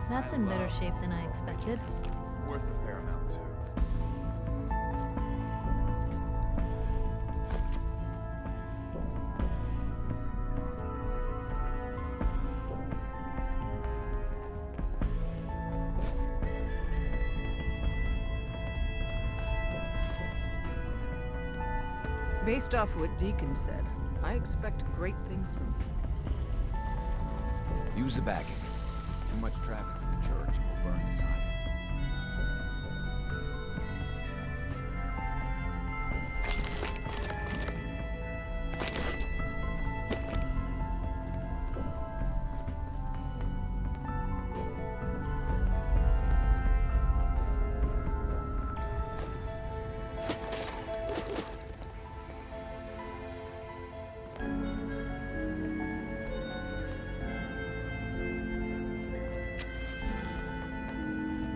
That's in better shape than I expected. Worth a fair amount, too. Based off what Deacon said, I expect great things from you. Use the back entrance. Too much traffic to the church will burn this highway.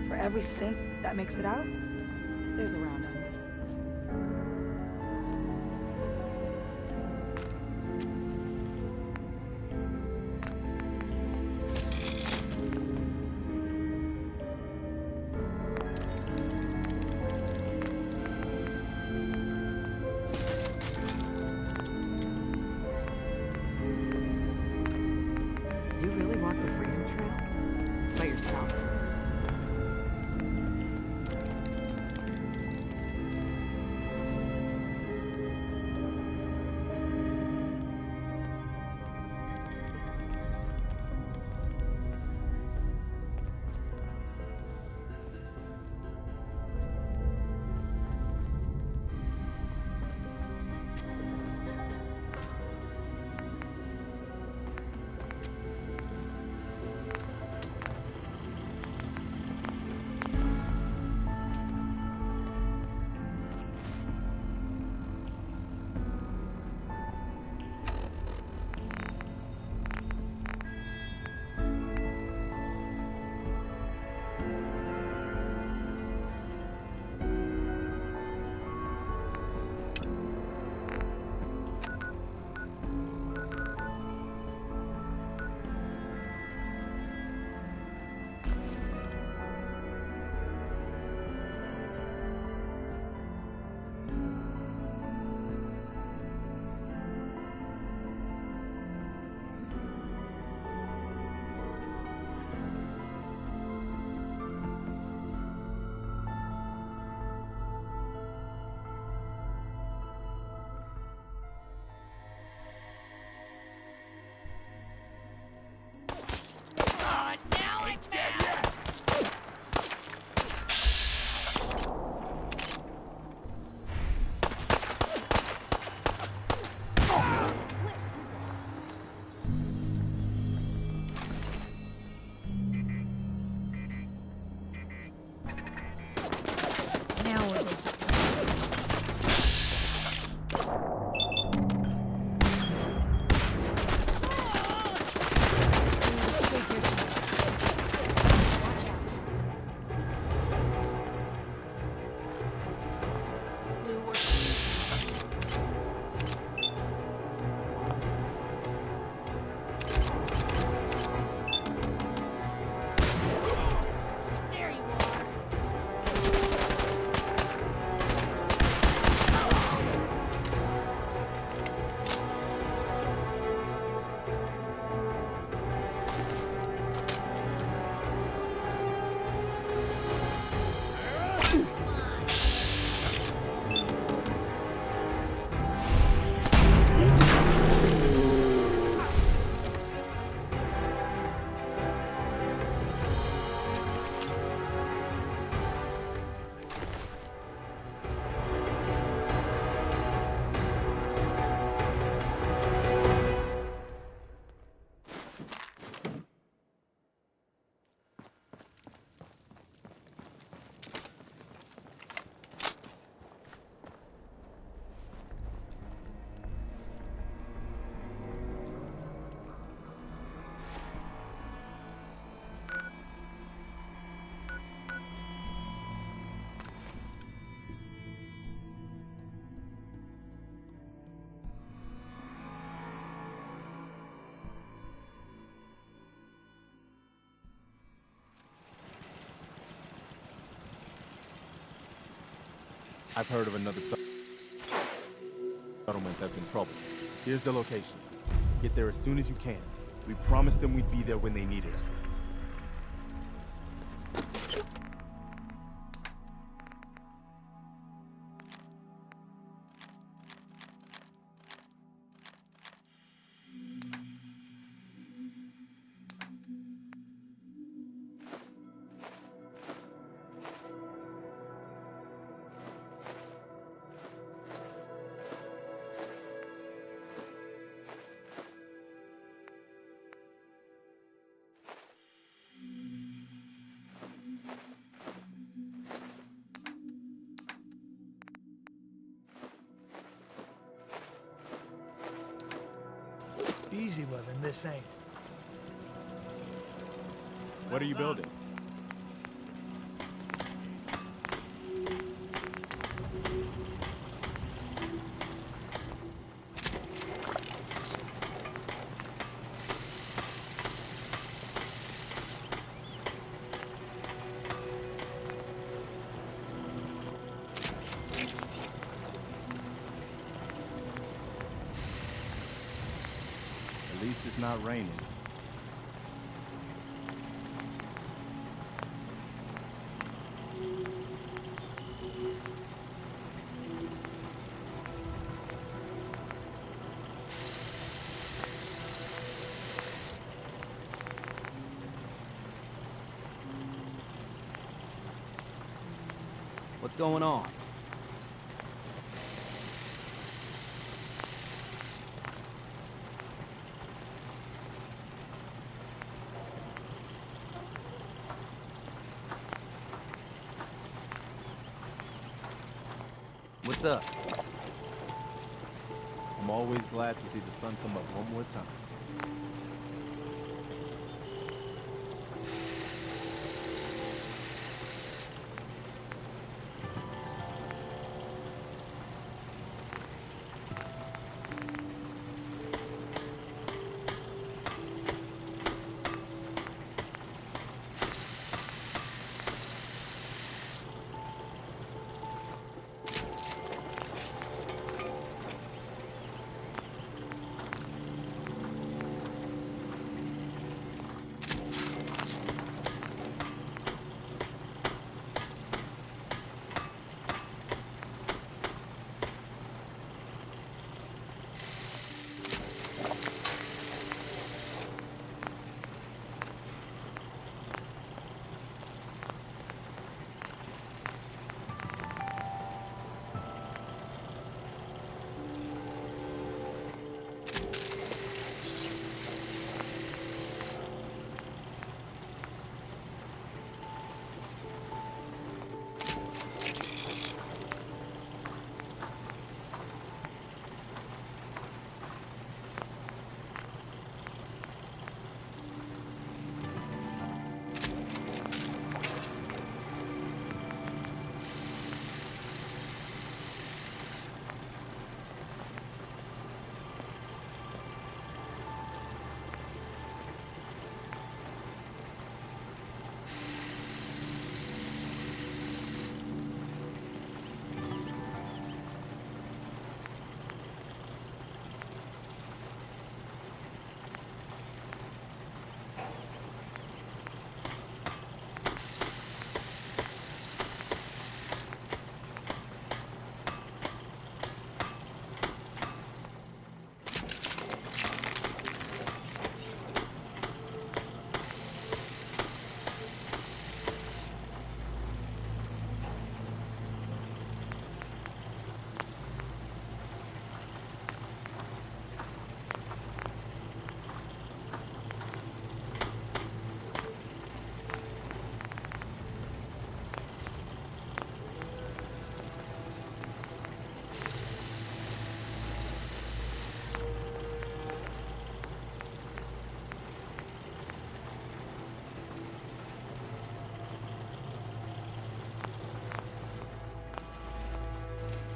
For every synth that makes it out, there's a round on me. You really walk the Freedom Trail? By yourself? I've heard of another settlement that's in trouble. Here's the location. Get there as soon as you can. We promised them we'd be there when they needed us. Easy living, this ain't. What are you building? At least it's not raining. What's going on? What's up? I'm always glad to see the sun come up one more time.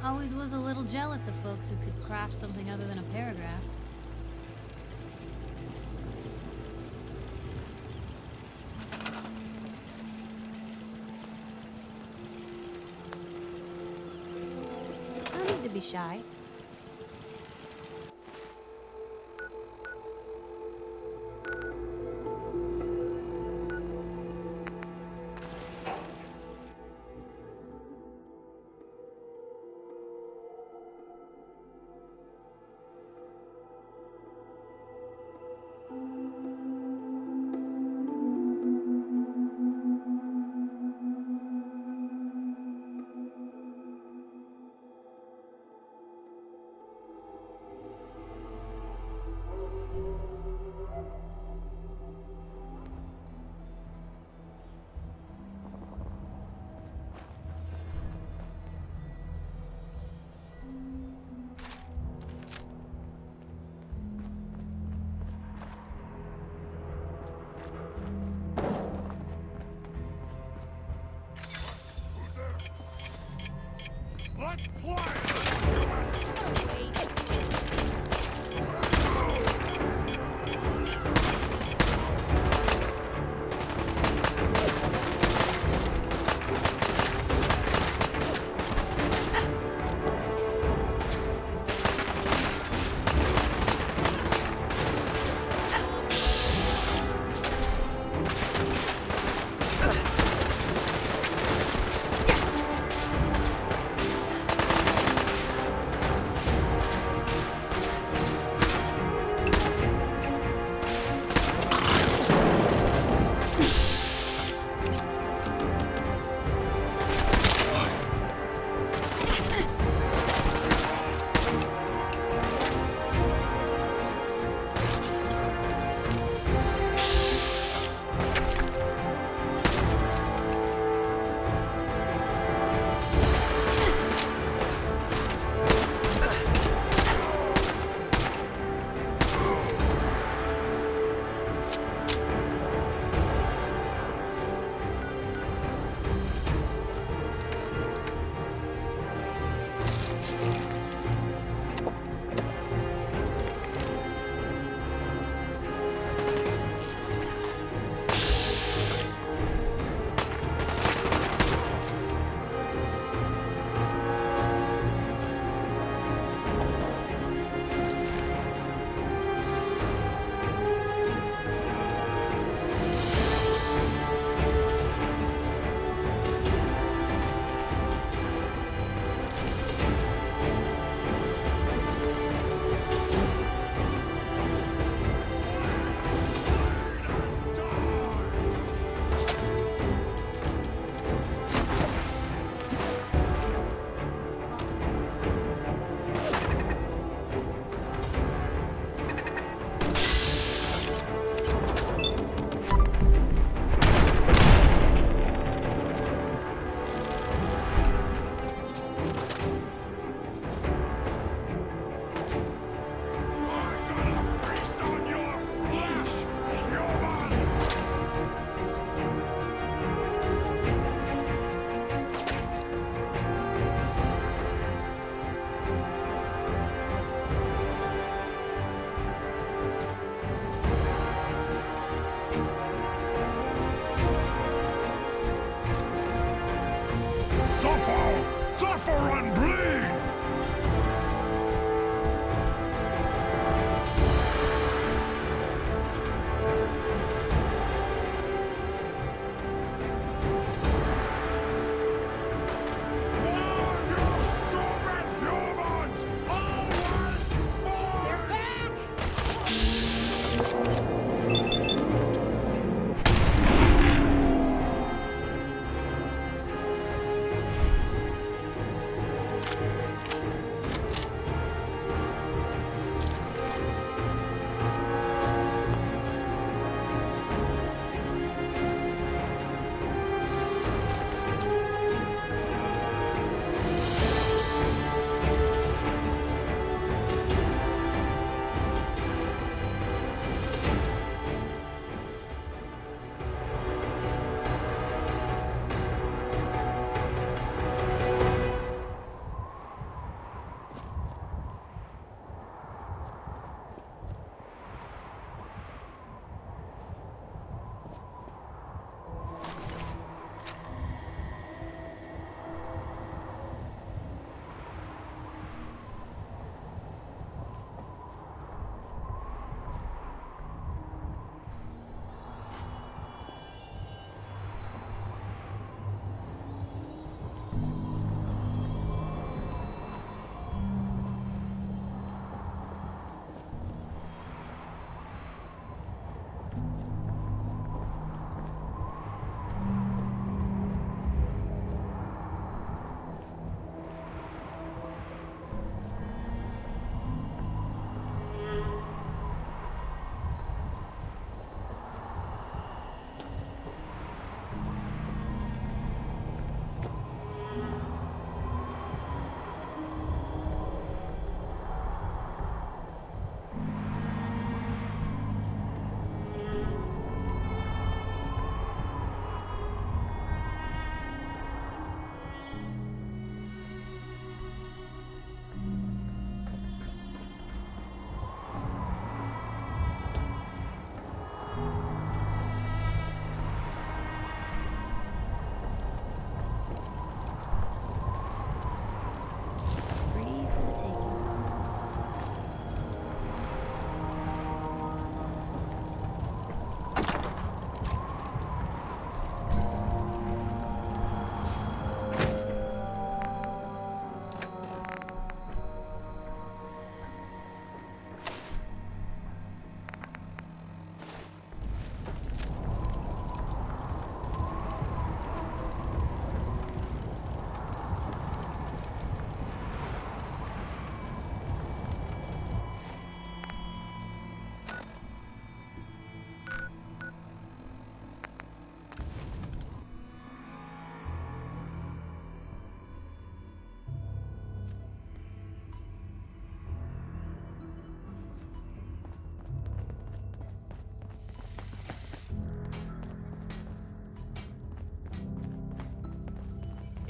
Always was a little jealous of folks who could craft something other than a paragraph. to be shy. Let's play!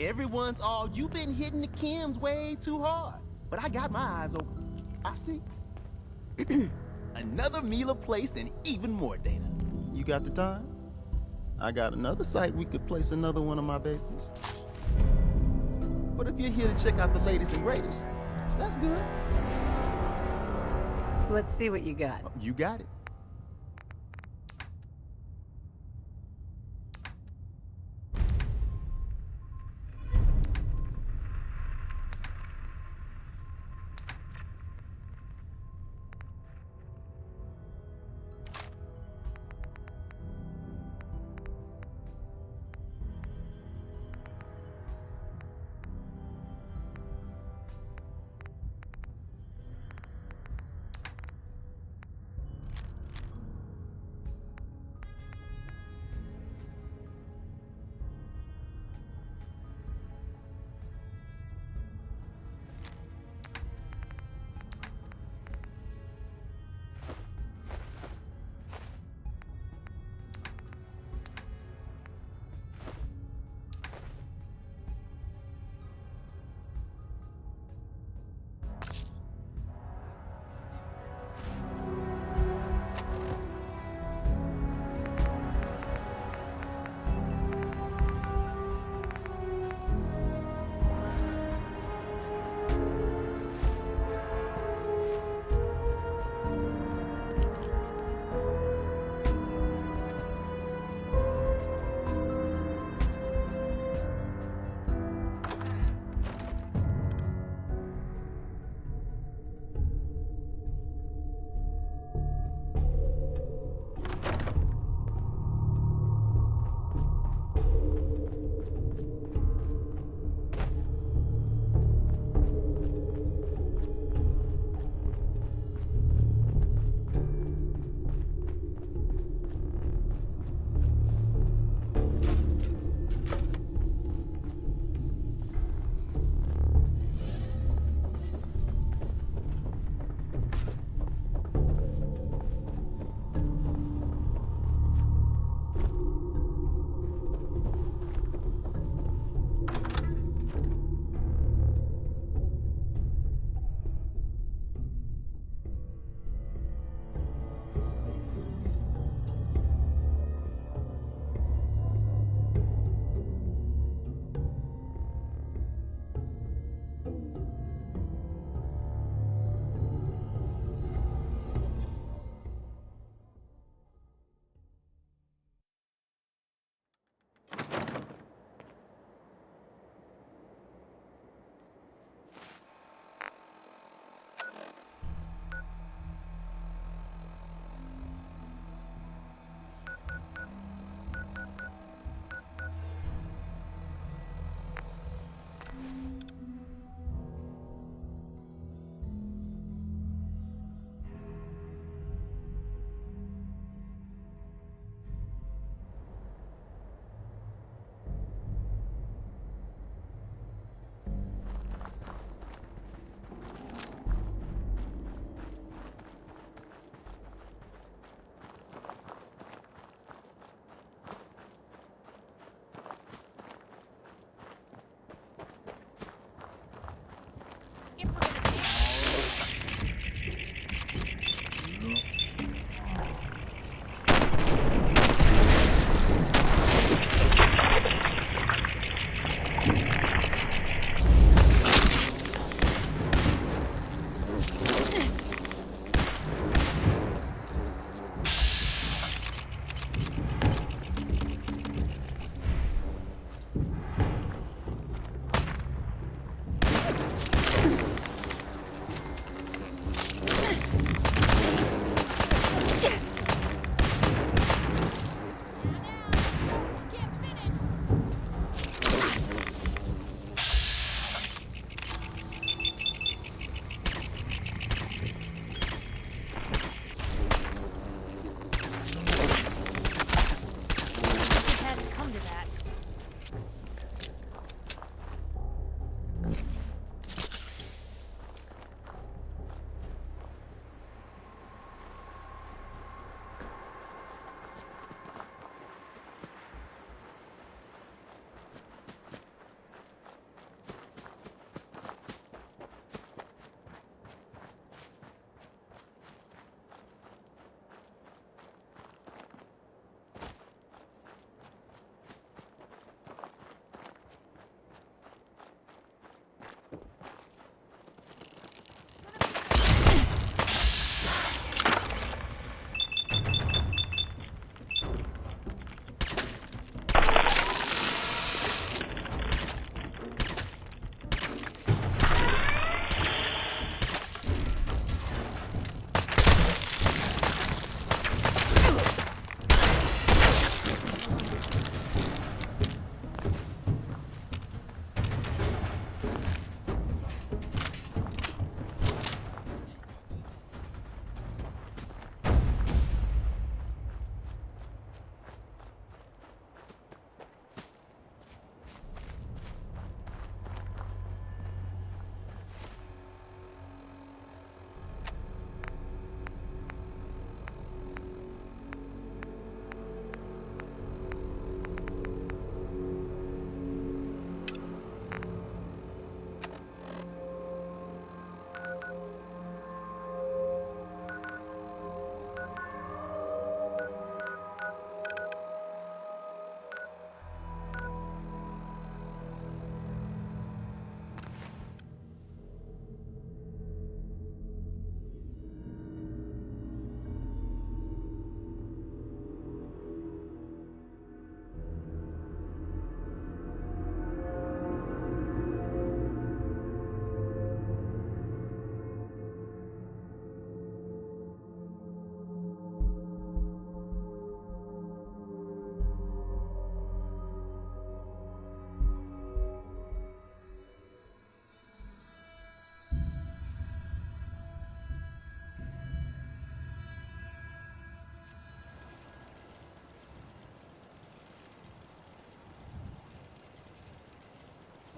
Everyone's all, you've been hitting the chems way too hard. But I got my eyes open. I see. Another Mila placed and even more data. You got the time? I got another site we could place another one of my babies. But if you're here to check out the latest and greatest, that's good. Let's see what you got. You got it.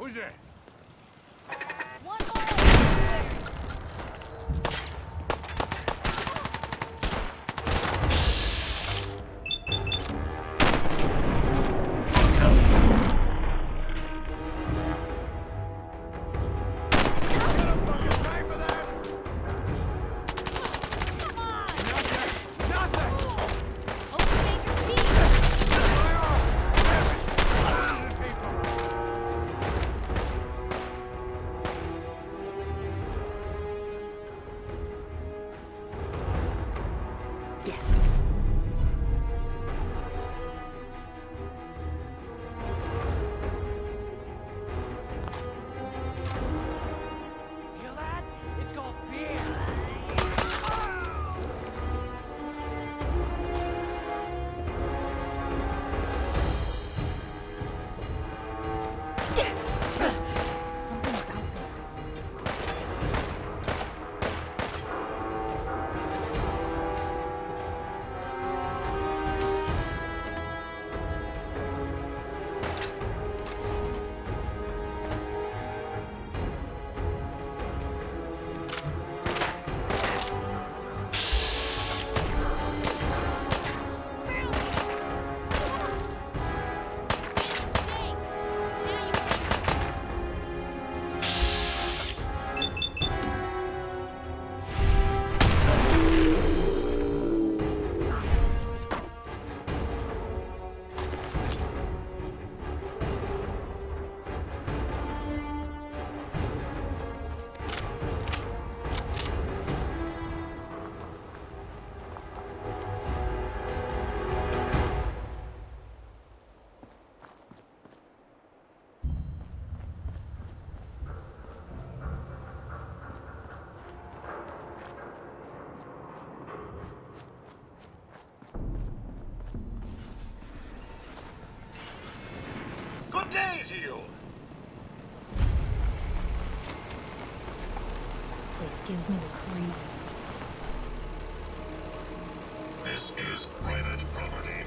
Who's it? One more! Yes. Feel that? It's called fear. Something about them. Good day to you. Place gives me the creeps. This is private property.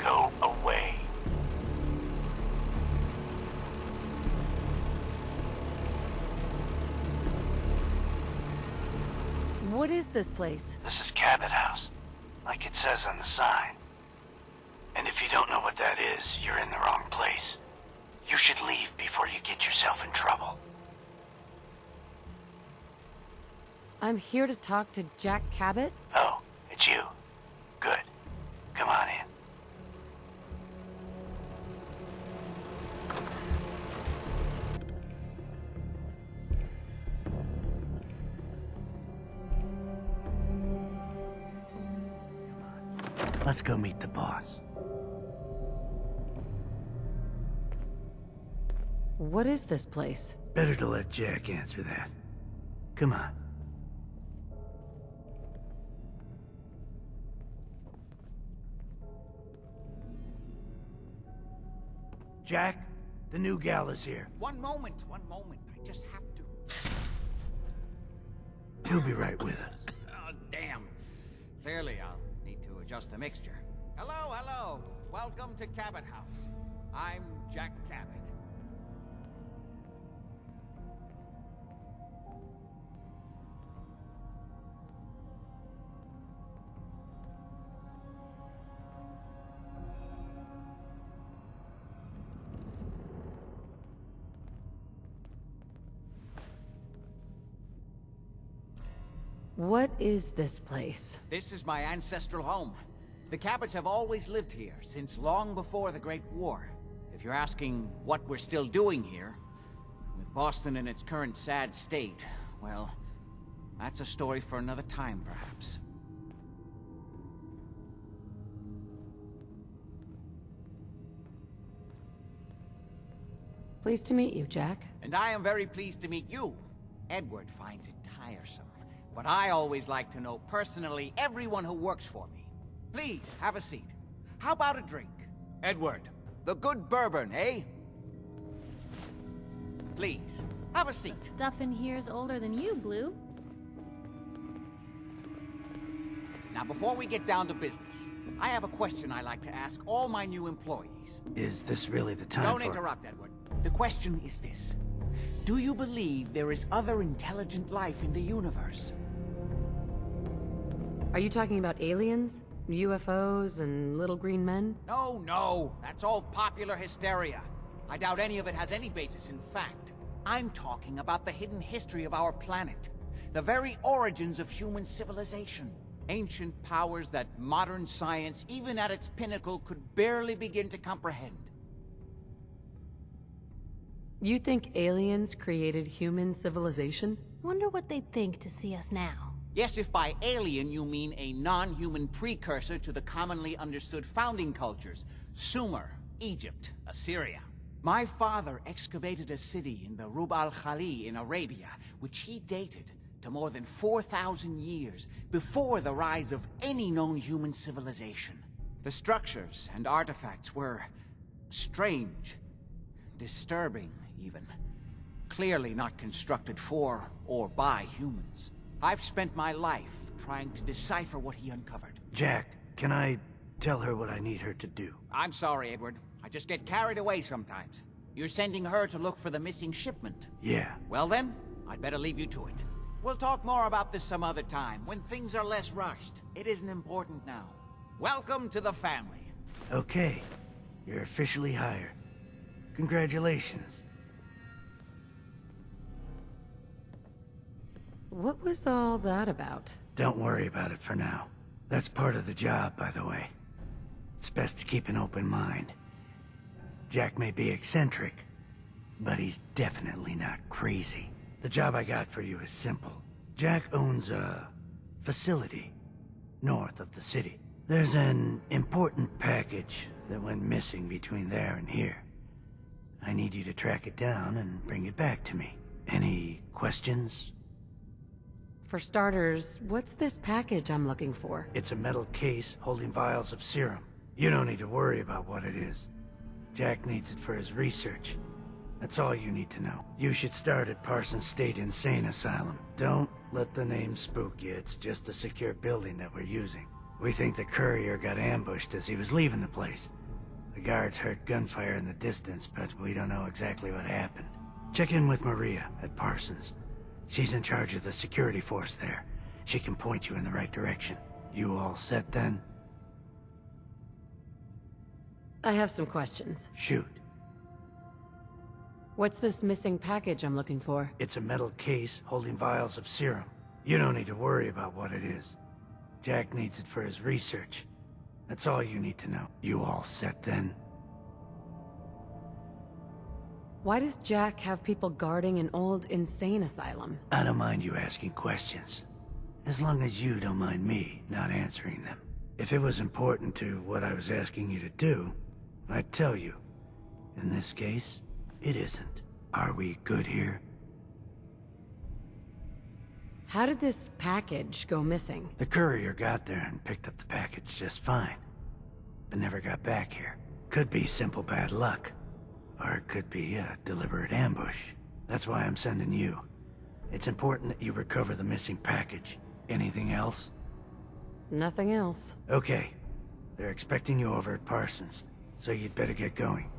Go away. What is this place? This is Cabot House, like it says on the sign. And if you don't know what that is, you're in the wrong place. You should leave before you get yourself in trouble. I'm here to talk to Jack Cabot. Oh, it's you. Good. Come on in. Let's go meet the boss. What is this place? Better to let Jack answer that. Come on. Jack, the new gal is here. One moment. I just have to... He'll be right with us. Oh, damn. Clearly, I'll need to adjust the mixture. Hello. Welcome to Cabot House. I'm Jack Cabot. What is this place? This is my ancestral home. The Cabots have always lived here, since long before the Great War. If you're asking what we're still doing here, with Boston in its current sad state, well, that's a story for another time, perhaps. Pleased to meet you, Jack. And I am very pleased to meet you. Edward finds it tiresome, but I always like to know personally everyone who works for me. Please, have a seat. How about a drink? Edward, the good bourbon, eh? Please, have a seat. The stuff in here's older than you, Blue. Now, before we get down to business, I have a question I like to ask all my new employees. Is this really the time Don't for... interrupt, Edward. The question is this. Do you believe there is other intelligent life in the universe? Are you talking about aliens? UFOs and little green men? No, that's all popular hysteria. I doubt any of it has any basis in fact. I'm talking about the hidden history of our planet. The very origins of human civilization. Ancient powers that modern science, even at its pinnacle, could barely begin to comprehend. You think aliens created human civilization? Wonder what they'd think to see us now. Yes, if by alien you mean a non-human precursor to the commonly understood founding cultures. Sumer, Egypt, Assyria. My father excavated a city in the Rub al-Khali in Arabia, which he dated to more than 4,000 years before the rise of any known human civilization. The structures and artifacts were strange, disturbing even. Clearly not constructed for or by humans. I've spent my life trying to decipher what he uncovered. Jack, can I tell her what I need her to do? I'm sorry, Edward. I just get carried away sometimes. You're sending her to look for the missing shipment. Yeah. Well then, I'd better leave you to it. We'll talk more about this some other time, when things are less rushed. It isn't important now. Welcome to the family. Okay. You're officially hired. Congratulations. What was all that about? Don't worry about it for now. That's part of the job, by the way. It's best to keep an open mind. Jack may be eccentric, but he's definitely not crazy. The job I got for you is simple. Jack owns a facility north of the city. There's an important package that went missing between there and here. I need you to track it down and bring it back to me. Any questions? For starters, what's this package I'm looking for? It's a metal case holding vials of serum. You don't need to worry about what it is. Jack needs it for his research. That's all you need to know. You should start at Parsons State Insane Asylum. Don't let the name spook you. It's just a secure building that we're using. We think the courier got ambushed as he was leaving the place. The guards heard gunfire in the distance, but we don't know exactly what happened. Check in with Maria at Parsons. She's in charge of the security force there. She can point you in the right direction. You all set then? I have some questions. Shoot. What's this missing package I'm looking for? It's a metal case holding vials of serum. You don't need to worry about what it is. Jack needs it for his research. That's all you need to know. You all set then? Why does Jack have people guarding an old insane asylum? I don't mind you asking questions. As long as you don't mind me not answering them. If it was important to what I was asking you to do, I'd tell you. In this case, it isn't. Are we good here? How did this package go missing? The courier got there and picked up the package just fine, but never got back here. Could be simple bad luck, or it could be a deliberate ambush. That's why I'm sending you. It's important that you recover the missing package. Anything else? Nothing else. Okay. They're expecting you over at Parsons, so you'd better get going.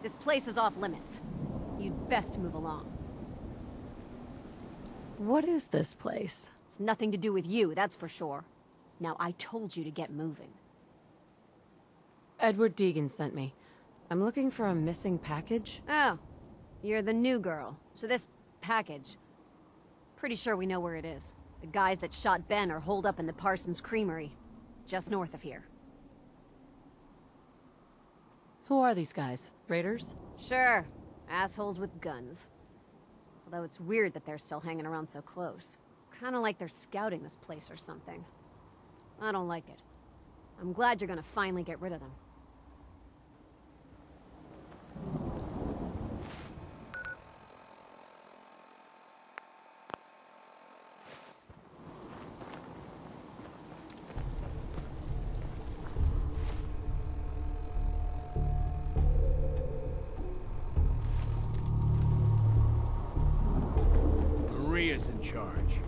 This place is off limits. You'd best move along. What is this place? It's nothing to do with you, that's for sure. Now, I told you to get moving. Edward Deegan sent me. I'm looking for a missing package. Oh, you're the new girl. So this package... Pretty sure we know where it is. The guys that shot Ben are holed up in the Parsons Creamery, just north of here. Who are these guys? Raiders? Sure. Assholes with guns. Although it's weird that they're still hanging around so close. Kinda like they're scouting this place or something. I don't like it. I'm glad you're gonna finally get rid of them. Maria's in charge.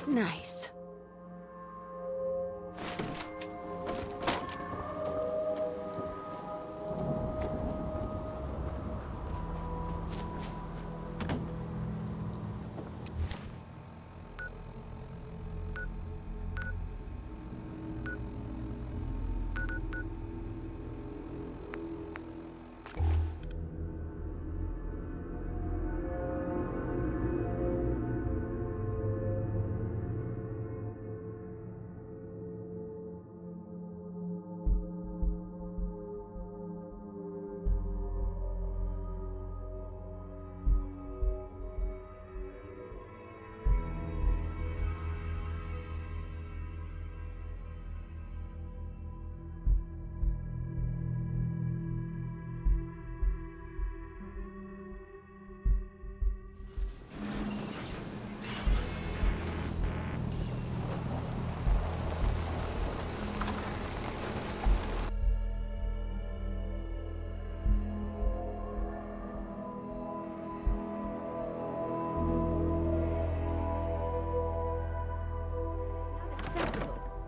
Nice.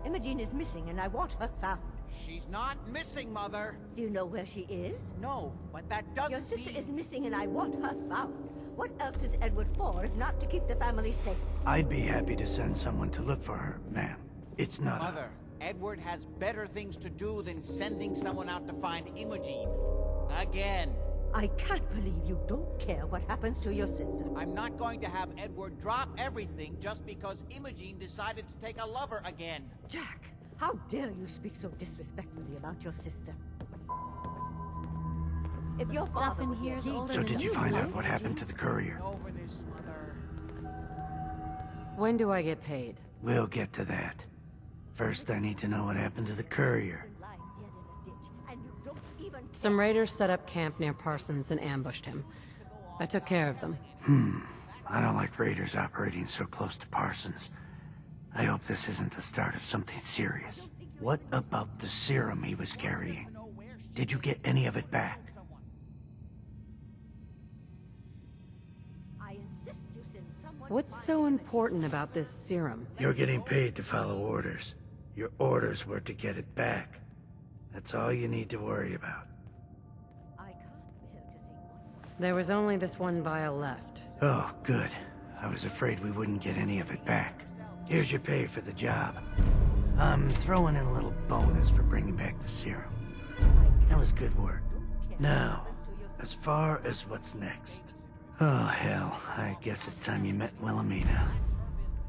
Imogen is missing, and I want her found. She's not missing, Mother. Do you know where she is? No, but that doesn't Your sister mean... is missing, and I want her found. What else is Edward for if not to keep the family safe? I'd be happy to send someone to look for her, ma'am. It's not Mother, Edward has better things to do than sending someone out to find Imogen. Again. I can't believe you don't care what happens to your sister. I'm not going to have Edward drop everything just because Imogen decided to take a lover again. Jack, how dare you speak so disrespectfully about your sister? If your Stuff father in were here is he'd- older So than did you you, find right? out what happened to the courier? Over this, Mother. When do I get paid? We'll get to that. First, I need to know what happened to the courier. lying dead in a ditch, and you don't even Some raiders set up camp near Parsons and ambushed him. I took care of them. I don't like raiders operating so close to Parsons. I hope this isn't the start of something serious. What about the serum he was carrying? Did you get any of it back? I insist you send someone. What's so important about this serum? You're getting paid to follow orders. Your orders were to get it back. That's all you need to worry about. I can't bear to think what. There was only this one vial left. Oh, good. I was afraid we wouldn't get any of it back. Here's your pay for the job. I'm throwing in a little bonus for bringing back the serum. That was good work. Now, as far as what's next. Oh, hell. I guess it's time you met Wilhelmina.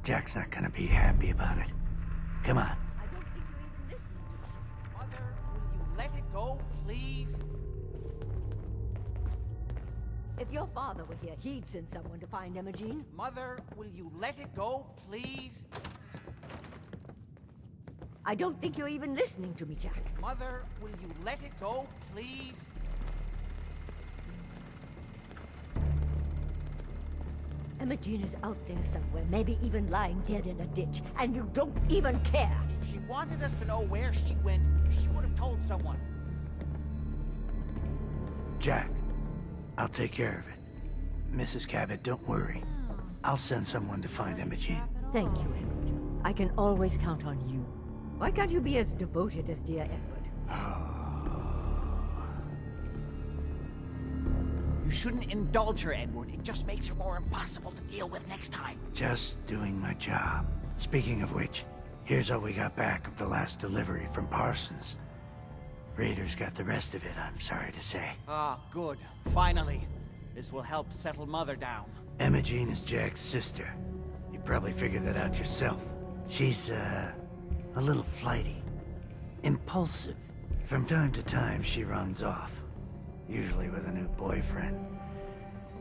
Jack's not gonna be happy about it. Come on. I don't think you're even listening. Mother, will you let it go, please? If your father were here, he'd send someone to find Imogen. Mother, will you let it go, please? I don't think you're even listening to me, Jack. Mother, will you let it go, please? Imogen is out there somewhere, maybe even lying dead in a ditch, and you don't even care. If she wanted us to know where she went, she would have told someone. Jack, I'll take care of it. Mrs. Cabot, don't worry. I'll send someone to find Imogen. Thank you, Edward. I can always count on you. Why can't you be as devoted as dear Edward? You shouldn't indulge her, Edward. It just makes her more impossible to deal with next time. Just doing my job. Speaking of which, here's all we got back of the last delivery from Parsons. Raiders got the rest of it, I'm sorry to say. Ah, good. Finally. This will help settle Mother down. Imogen is Jack's sister. You probably figured that out yourself. She's, a little flighty. Impulsive. From time to time, she runs off. Usually with a new boyfriend.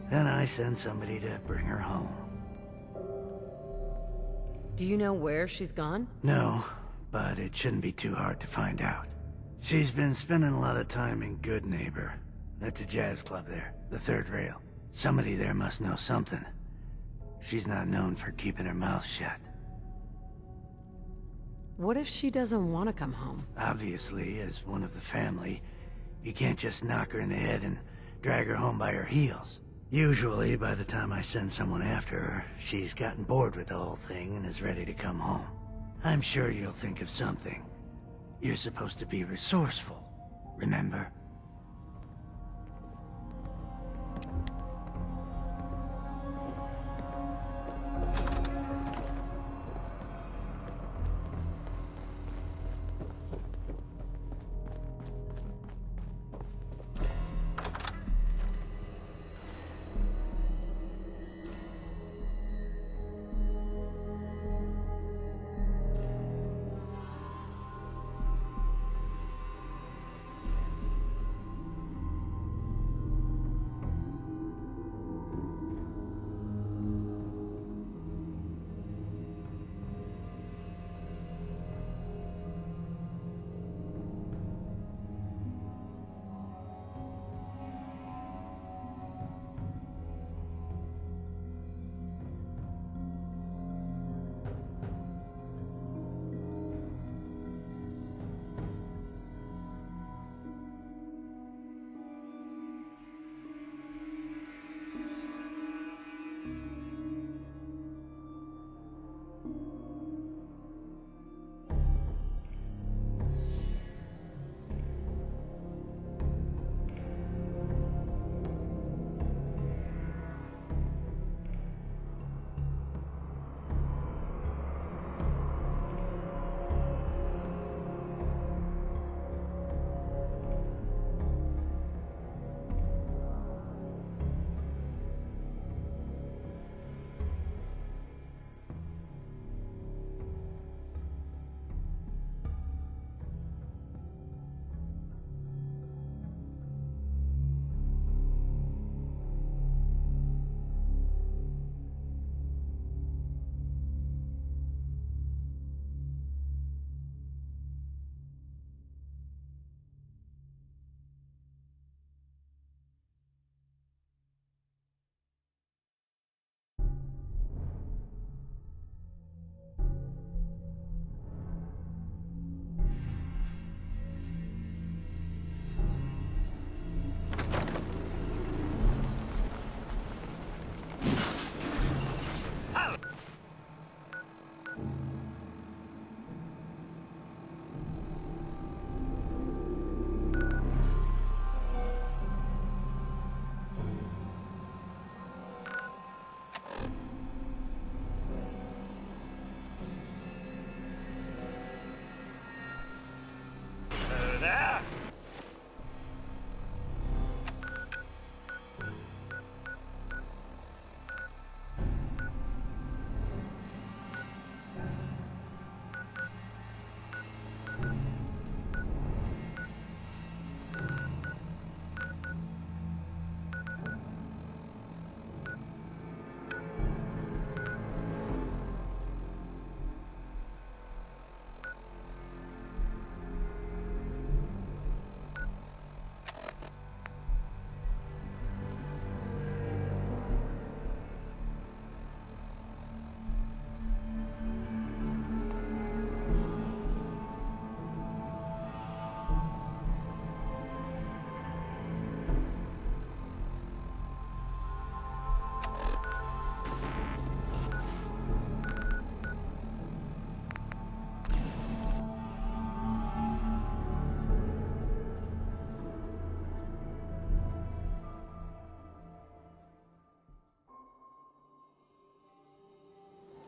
Then I send somebody to bring her home. Do you know where she's gone? No, but it shouldn't be too hard to find out. She's been spending a lot of time in Good Neighbor. That's a jazz club there, the third rail. Somebody there must know something. She's not known for keeping her mouth shut. What if she doesn't want to come home? Obviously, as one of the family, you can't just knock her in the head and drag her home by her heels. Usually, by the time I send someone after her, she's gotten bored with the whole thing and is ready to come home. I'm sure you'll think of something. You're supposed to be resourceful, remember?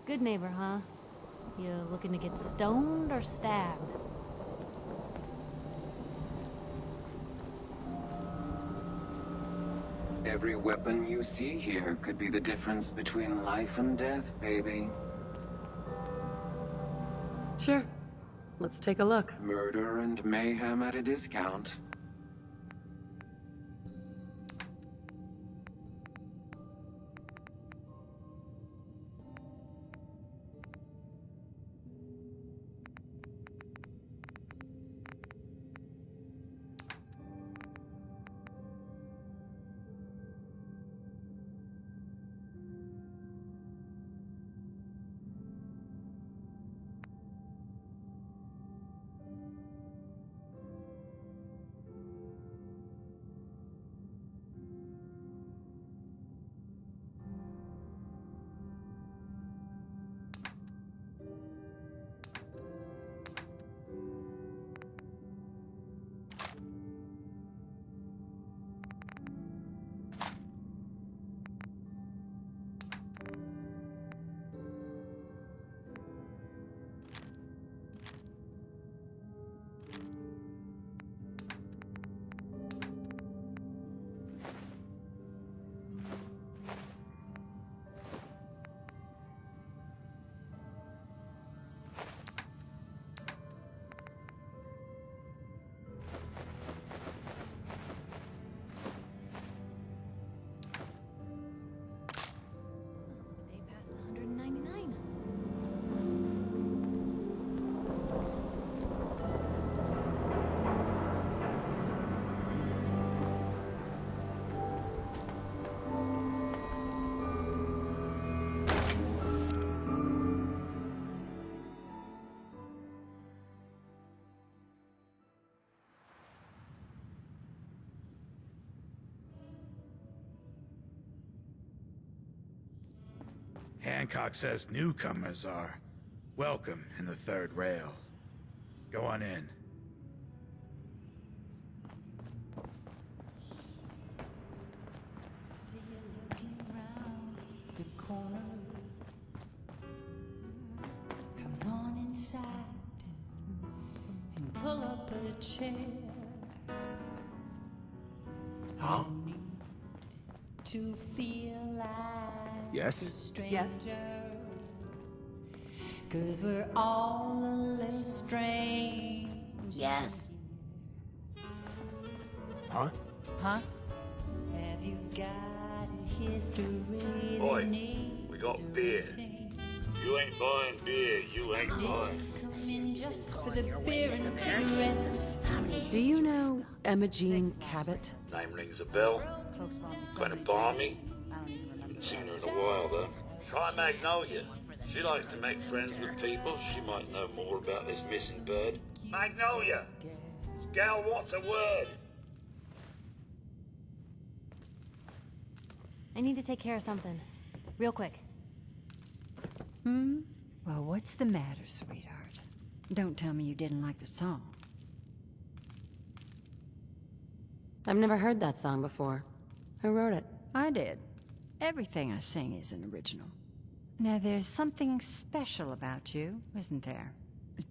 Good neighbor, huh? You looking to get stoned or stabbed? Every weapon you see here could be the difference between life and death, baby. Sure. Let's take a look. Murder and mayhem at a discount. Hancock says newcomers are welcome in the third rail. Go on in. See you looking round the corner. Come on inside and pull up a chair. Huh? To feel like Yes? a stranger. Cause we're all a little strange. Yes. Huh? Huh? Have you got a history Boy, that needs we got a beer. racing? You ain't buying beer, you ain't Did buying. you come in just for the beer and cigarettes? Do you know Emma Jean Cabot? Name rings a bell. Kind of balmy. Haven't seen her in a while, though. Try Magnolia. She likes to make friends with people. She might know more about this missing bird. Magnolia! Gal wants a word. I need to take care of something. Real quick. Well, what's the matter, sweetheart? Don't tell me you didn't like the song. I've never heard that song before. Who wrote it? I did. Everything I sing is an original. Now, there's something special about you, isn't there?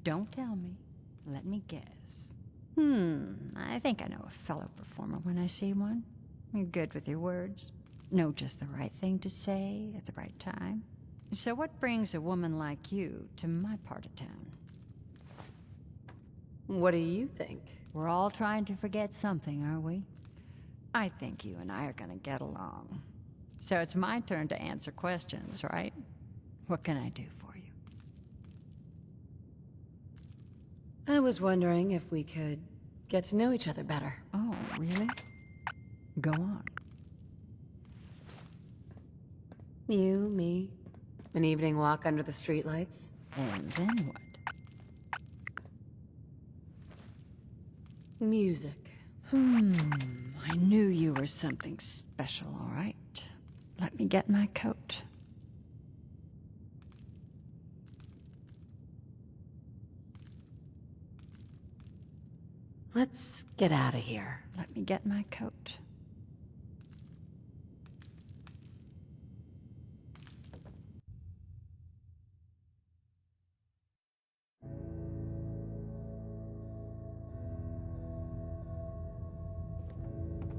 Don't tell me. Let me guess. I think I know a fellow performer when I see one. You're good with your words. Know just the right thing to say at the right time. So what brings a woman like you to my part of town? What do you think? We're all trying to forget something, are we? I think you and I are gonna get along. So it's my turn to answer questions, right? What can I do for you? I was wondering if we could get to know each other better. Oh, really? Go on. You, me, an evening walk under the streetlights. And then what? Music. I knew you were something special, all right. Let me get my coat. Let's get out of here. Let me get my coat.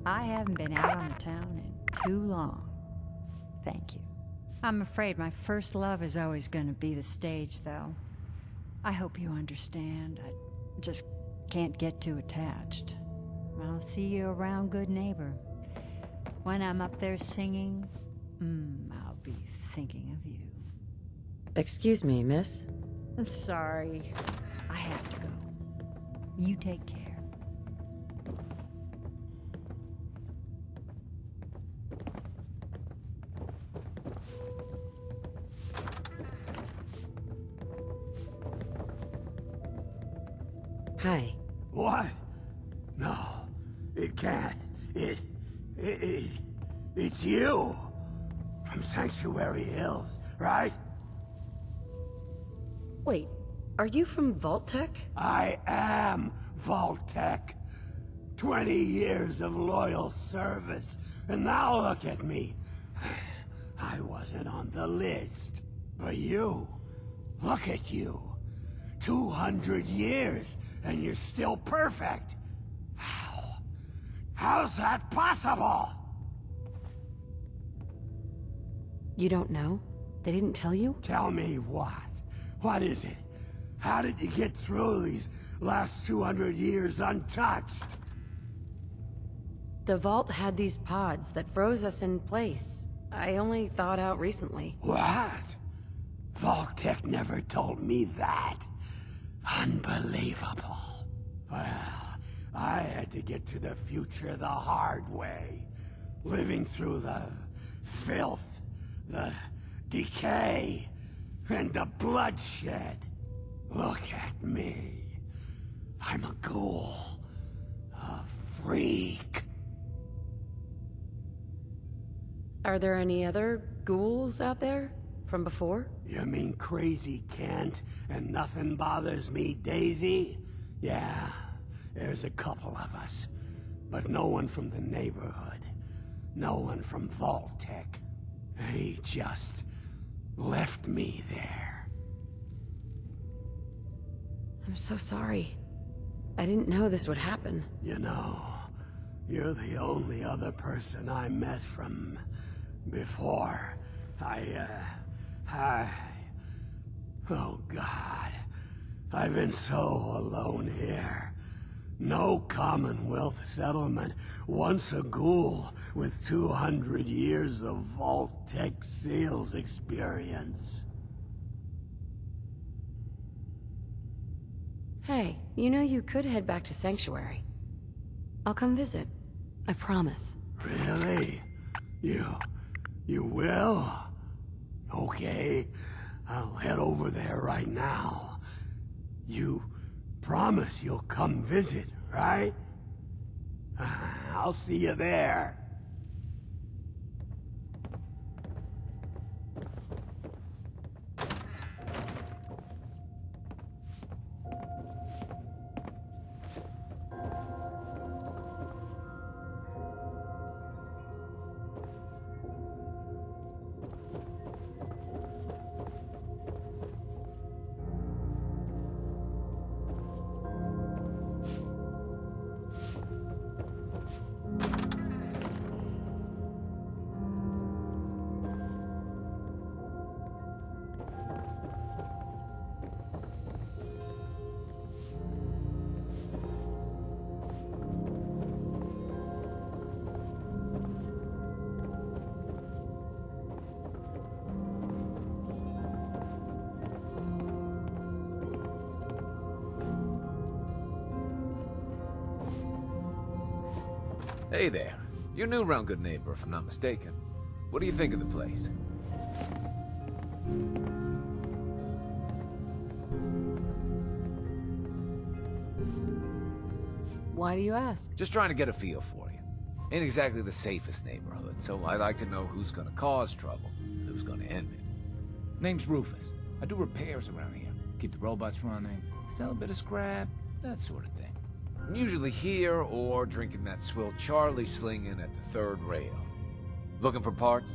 I haven't been out on the town in too long. Thank you. I'm afraid my first love is always going to be the stage, though. I hope you understand. I just can't get too attached. I'll see you around, good neighbor. When I'm up there singing, I'll be thinking of you. Excuse me, miss? I'm sorry. I have to go. You take care. Hi. What? No, it can't. It's you. From Sanctuary Hills, right? Wait, are you from Vault-Tec? I am Vault-Tec. 20 years of loyal service, and now look at me. I wasn't on the list. But you, look at you. 200 years, and you're still perfect. How? How's that possible? You don't know? They didn't tell you? Tell me what? What is it? How did you get through these last 200 years untouched? The Vault had these pods that froze us in place. I only thawed out recently. What? Vault-Tec never told me that. Unbelievable. Well, I had to get to the future the hard way. Living through the filth, the decay, and the bloodshed. Look at me. I'm a ghoul. A freak. Are there any other ghouls out there? From before? You mean crazy Kent and nothing bothers me, Daisy? Yeah, there's a couple of us. But no one from the neighborhood. No one from Vault-Tec. They just left me there. I'm so sorry. I didn't know this would happen. You know, you're the only other person I met from before. Oh God. I've been so alone here. No Commonwealth settlement, once a ghoul with 200 years of Vault-Tec sales experience. Hey, you know you could head back to Sanctuary. I'll come visit. I promise. Really? You will? Okay, I'll head over there right now. You promise you'll come visit, right? I'll see you there. Hey there. You're new around Good Neighbor, if I'm not mistaken. What do you think of the place? Why do you ask? Just trying to get a feel for you. Ain't exactly the safest neighborhood, so I like to know who's gonna cause trouble and who's gonna end it. Name's Rufus. I do repairs around here. Keep the robots running, sell a bit of scrap, that sort of thing. I'm usually here or drinking that swill Charlie slinging at the third rail. Looking for parts?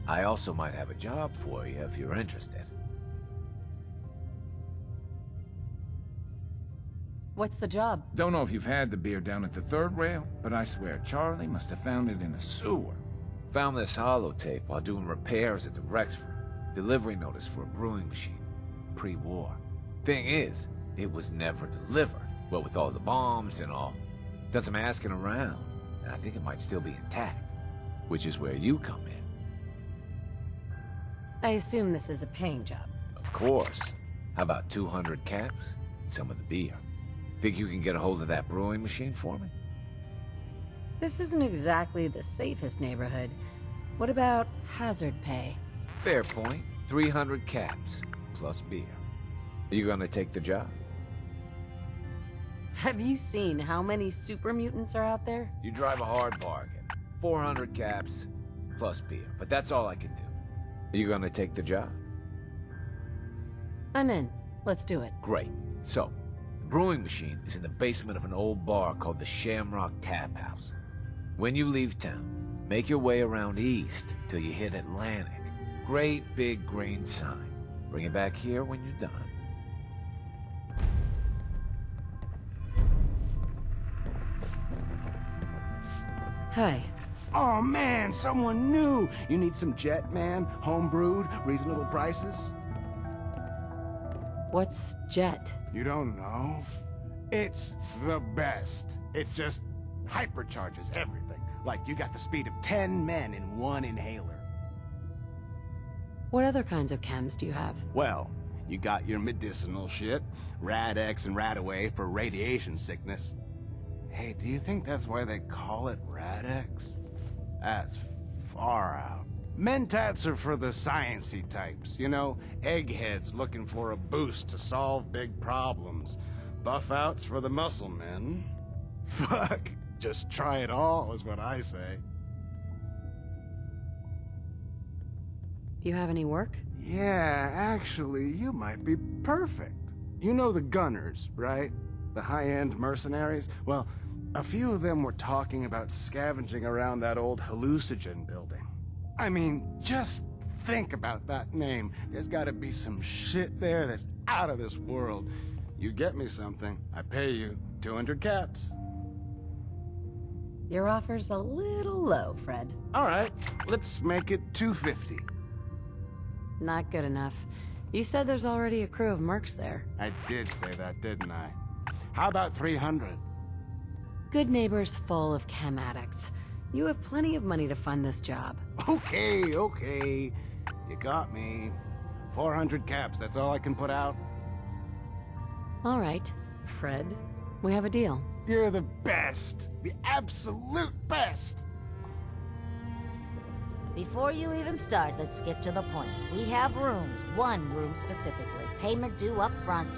I also might have a job for you if you're interested. What's the job? Don't know if you've had the beer down at the third rail, but I swear Charlie must have found it in a sewer. Found this holotape while doing repairs at the Rexford. Delivery notice for a brewing machine. Pre-war. Thing is, it was never delivered. Well, with all the bombs and all. Done some asking around, and I think it might still be intact. Which is where you come in. I assume this is a paying job. Of course. How about 200 caps? And some of the beer. Think you can get a hold of that brewing machine for me? This isn't exactly the safest neighborhood. What about hazard pay? Fair point. 300 caps, plus beer. Are you gonna take the job? Have you seen how many super mutants are out there? You drive a hard bargain. 400 caps, plus beer. But that's all I can do. Are you gonna take the job? I'm in. Let's do it. Great. So, the brewing machine is in the basement of an old bar called the Shamrock Tap House. When you leave town, make your way around east till you hit Atlantic. Great big green sign. Bring it back here when you're done. Hi. Oh man, someone new! You need some Jet, man? Homebrewed, reasonable prices? What's Jet? You don't know? It's the best. It just hypercharges everything. Like you got the speed of 10 men in one inhaler. What other kinds of chems do you have? Well, you got your medicinal shit, Rad-X and Rad-Away for radiation sickness. Hey, do you think that's why they call it Rad-X? That's far out. Mentats are for the sciencey types, you know, eggheads looking for a boost to solve big problems. Buff-outs for the muscle men. Fuck, just try it all is what I say. You have any work? Yeah, actually, you might be perfect. You know the Gunners, right? The high-end mercenaries? Well, a few of them were talking about scavenging around that old hallucinogen building. I mean, just think about that name. There's gotta be some shit there that's out of this world. You get me something, I pay you 200 caps. Your offer's a little low, Fred. All right, let's make it 250. Not good enough. You said there's already a crew of mercs there. I did say that, didn't I? How about 300? Good neighbor's full of chem addicts. You have plenty of money to fund this job. Okay, okay. You got me. 400 caps, that's all I can put out. All right, Fred. We have a deal. You're the best. The absolute best. Before you even start, let's skip to the point. We have rooms, one room specifically. Payment due up front.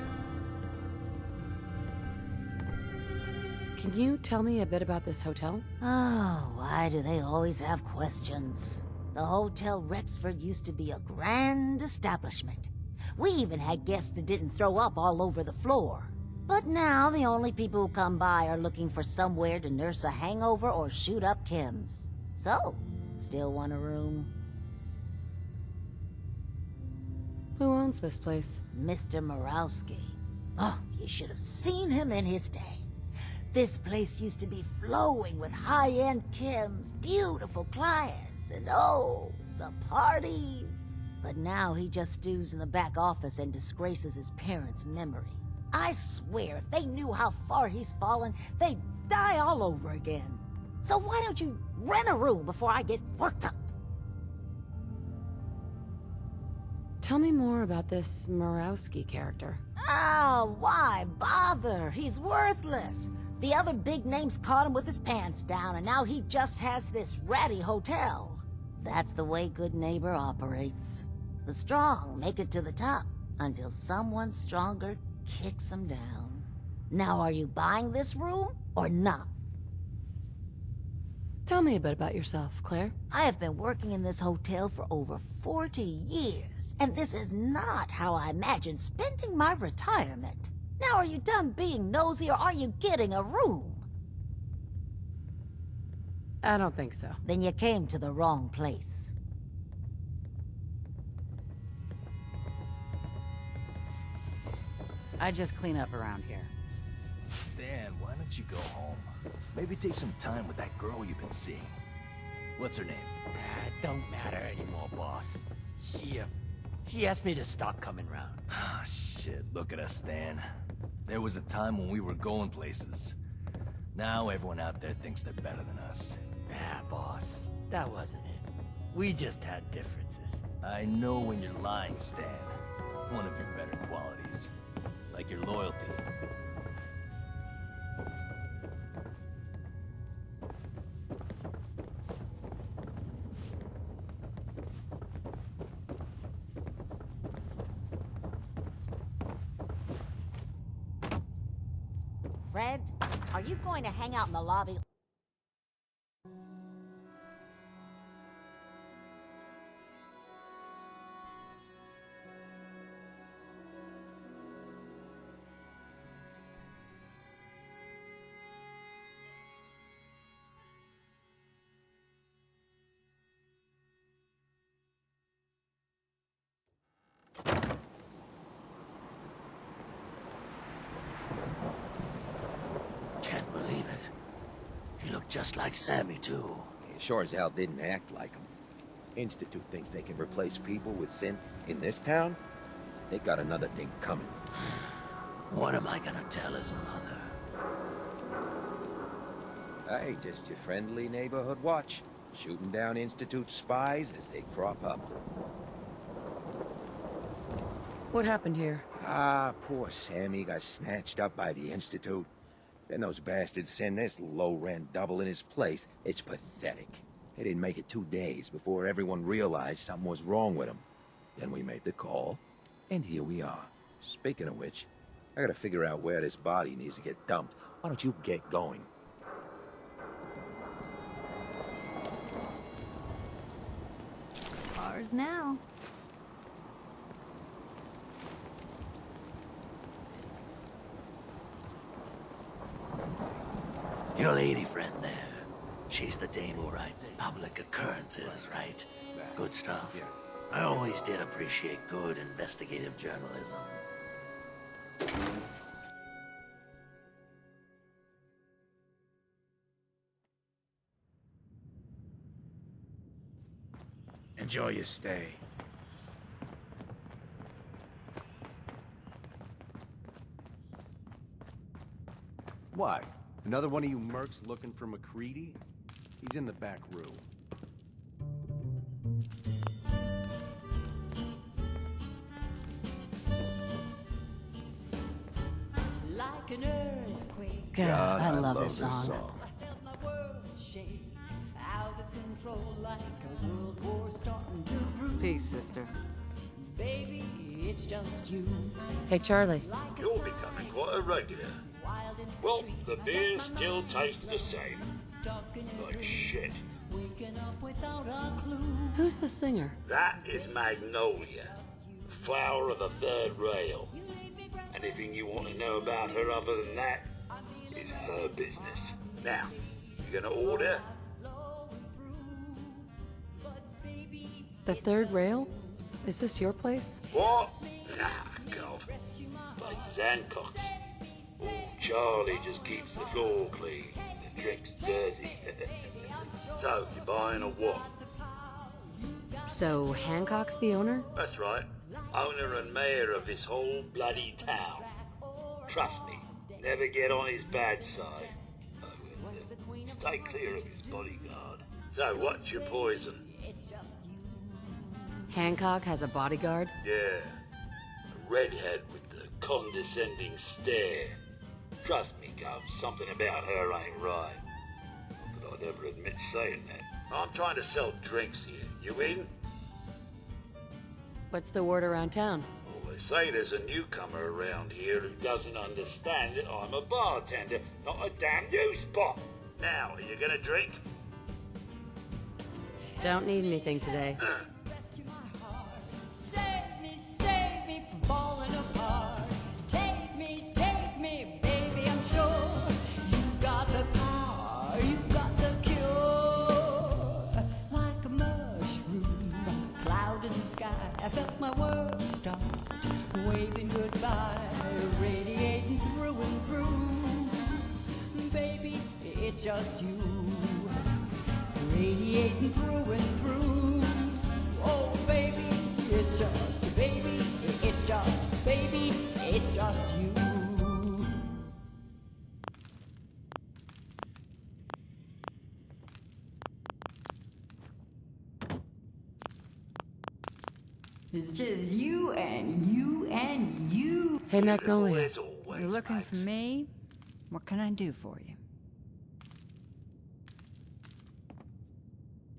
Can you tell me a bit about this hotel? Oh, why do they always have questions? The Hotel Rexford used to be a grand establishment. We even had guests that didn't throw up all over the floor. But now the only people who come by are looking for somewhere to nurse a hangover or shoot up chems. So, still want a room? Who owns this place? Mr. Morowski. Oh, you should have seen him in his day. This place used to be flowing with high-end chems, beautiful clients, and oh, the parties. But now he just stews in the back office and disgraces his parents' memory. I swear, if they knew how far he's fallen, they'd die all over again. So why don't you rent a room before I get worked up? Tell me more about this Morowski character. Oh, why bother? He's worthless. The other big names caught him with his pants down, and now he just has this ratty hotel. That's the way Good Neighbor operates. The strong make it to the top, until someone stronger kicks them down. Now, are you buying this room, or not? Tell me a bit about yourself, Claire. I have been working in this hotel for over 40 years, and this is not how I imagined spending my retirement. Now, are you done being nosy, or are you getting a room? I don't think so. Then you came to the wrong place. I just clean up around here. Stan, why don't you go home? Maybe take some time with that girl you've been seeing. What's her name? It don't matter anymore, boss. She asked me to stop coming round. Ah, shit, look at us, Stan. There was a time when we were going places. Now everyone out there thinks they're better than us. Nah, boss. That wasn't it. We just had differences. I know when you're lying, Stan. One of your better qualities. Like your loyalty. Fred, are you going to hang out in the lobby? Can't believe it. He looked just like Sammy, too. He sure as hell didn't act like him. Institute thinks they can replace people with synths in this town? They got another thing coming. What am I gonna tell his mother? Hey, just your friendly neighborhood watch. Shooting down Institute spies as they crop up. What happened here? Ah, poor Sammy got snatched up by the Institute. Then those bastards send this low-rent double in his place. It's pathetic. They didn't make it 2 days before everyone realized something was wrong with him. Then we made the call, and here we are. Speaking of which, I gotta figure out where this body needs to get dumped. Why don't you get going? Yours now. Your lady friend there. She's the dame who writes public occurrences, right? Good stuff. I always did appreciate good investigative journalism. Enjoy your stay. What? Another one of you mercs looking for McCready? He's in the back room. Like an earthquake. God, I love this song. I felt my world shake. Out of control like a world war starting to brew. Peace, sister. Baby, it's just you. Hey, Charlie. You're becoming quite a regular. Well, the beer still tastes the same. Like shit. Waking up without a clue. Who's the singer? That is Magnolia, flower of the third rail. Anything you want to know about her other than that is her business. Now, you gonna order? The third rail? Is this your place? What? Nah, God. Place is Hancock's. Oh, Charlie just keeps the floor clean. The drink's dirty. So, you buying or what? So, Hancock's the owner? That's right. Owner and mayor of this whole bloody town. Trust me, never get on his bad side. Stay clear of his bodyguard. So, what's your poison? Hancock has a bodyguard? Yeah. A redhead with the condescending stare. Trust me, Cub, something about her ain't right. Not that I'd ever admit saying that. I'm trying to sell drinks here. You in? What's the word around town? Well, they say there's a newcomer around here who doesn't understand that I'm a bartender, not a damn news bot. Now, are you gonna drink? Don't need anything today. Save me from falling apart. Take me, baby, I'm sure. You got the power, you got the cure. Like a mushroom, a cloud in the sky. I felt my world start waving goodbye, radiating through and through. Baby, it's just you, radiating through and through. Oh, baby, it's just, baby, it's just, baby, it's just you. It's just you and you and you. Hey, Magnolia. You're looking for me? What can I do for you?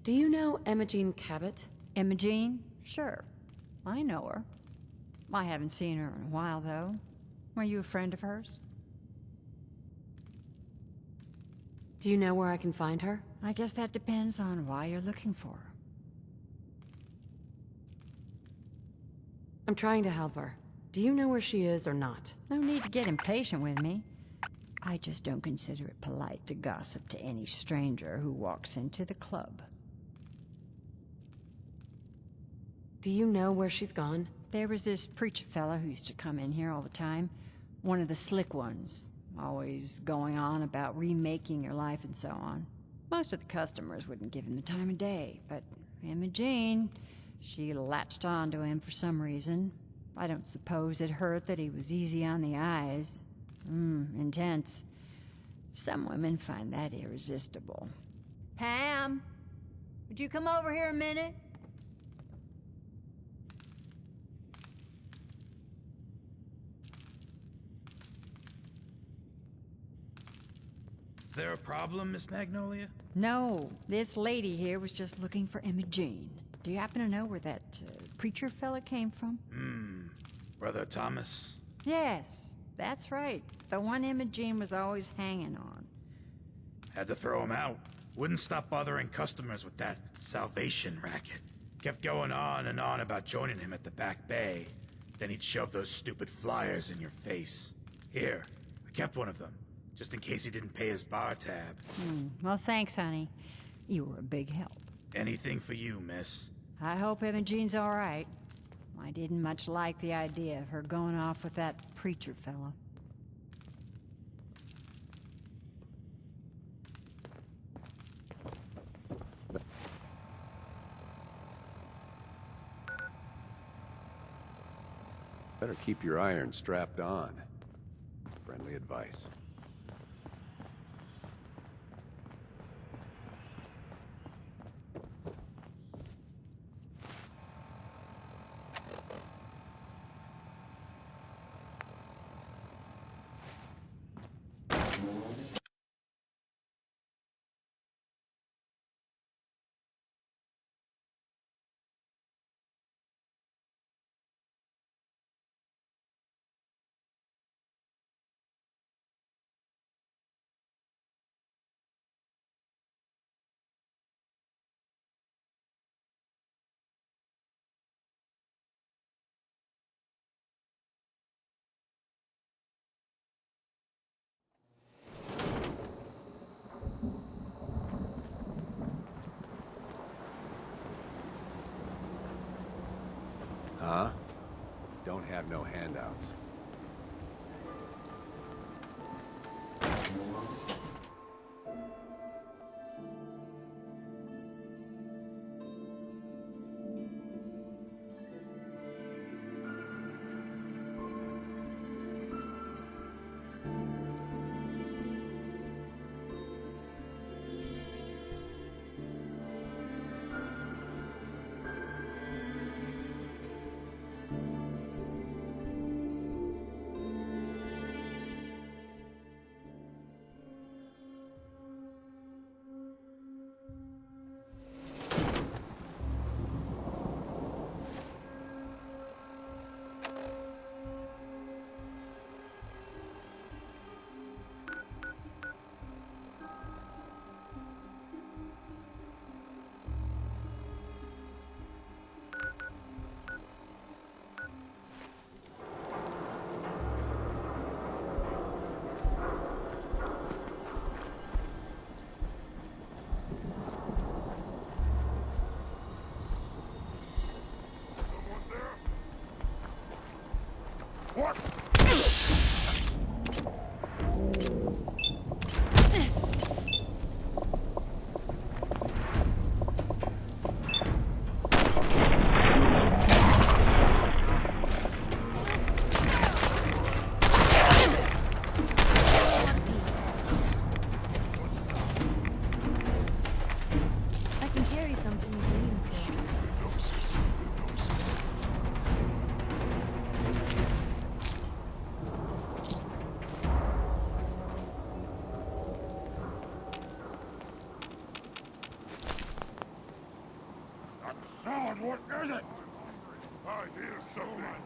Do you know Imogene Cabot? Imogene? Sure. I know her. I haven't seen her in a while, though. Were you a friend of hers? Do you know where I can find her? I guess that depends on why you're looking for her. I'm trying to help her. Do you know where she is or not? No need to get impatient with me. I just don't consider it polite to gossip to any stranger who walks into the club. Do you know where she's gone? There was this preacher fella who used to come in here all the time. One of the slick ones. Always going on about remaking your life and so on. Most of the customers wouldn't give him the time of day, but Imogene, she latched on to him for some reason. I don't suppose it hurt that he was easy on the eyes. Intense. Some women find that irresistible. Pam, would you come over here a minute? Is there a problem, Miss Magnolia? No, this lady here was just looking for Imogene. Do you happen to know where that preacher fella came from? Brother Thomas? Yes, that's right. The one Imogene was always hanging on. Had to throw him out. Wouldn't stop bothering customers with that salvation racket. Kept going on and on about joining him at the back bay. Then he'd shove those stupid flyers in your face. Here, I kept one of them, just in case he didn't pay his bar tab. Well, thanks, honey. You were a big help. Anything for you, miss. I hope Imogene's all right. I didn't much like the idea of her going off with that preacher fella. Better keep your iron strapped on. Friendly advice. Huh? Don't have no handouts. What? I can carry something if you need to. Sound, what is it? I hear someone.